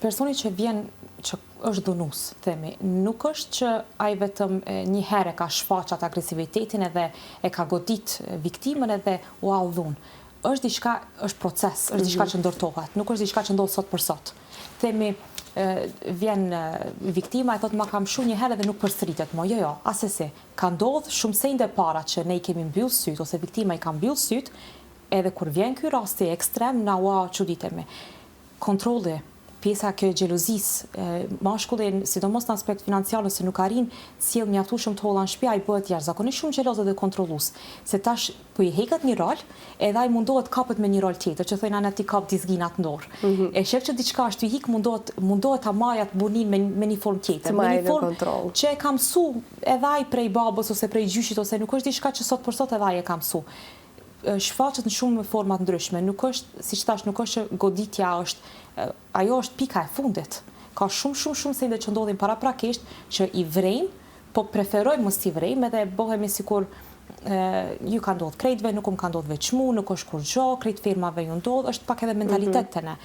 personi që vjen që është dhunus, themi, nuk është që ai vetëm një herë ka shfaq atë agresivitetin edhe e ka godit viktimën edhe u dhun. Është diçka, është proces, është diçka që ndërtohet, nuk është diçka që ndodh sot për sot. Themi, vjen viktima e thotë ma kam shu një herë dhe nuk përsëritet, jo, asesi. Ka ndodh shumë sejnde para që ne i kemi mbyll syt ose viktima i ka mbyll syt, edhe kur vjen ky rasti ekstrem na çuditemi. Kontrolli, pjesa kjo xhelozis, mashkulli, sidomos në aspekt financiar, nëse nuk arrin sjell mjaftueshëm të holla në shtëpi, ai bëhet jashtëzakonisht shumë xheloz dhe kontrollues. Se tash po i heqet një rol, edhe ai mundohet kapet me një rol tjetër, që thojnë ana ti kap dizginat në dorë. E shef që diçka është i hik, mundohet ta marrë atë bunin me një formë tjetër, me një formë që e ka mësu edhe ai prej babës ose prej gjyshit, ose nuk është diçka që sot për sot edhe ai e ka mësu. Shfaqet në shumë format ndryshme, nuk është, siç thash, nuk është që goditja është, ajo është pika e fundit. Ka shumë sende që ndodhin paraprakisht që i vrejmë, po preferojmë mos t'i vrejmë edhe bëhemi sikur ju ka ndodhur krejtve, nuk ka ndodhur veç mu, nuk është kur gjo, krejt firmave ju ndodh, është pak edhe mentalitet të ne.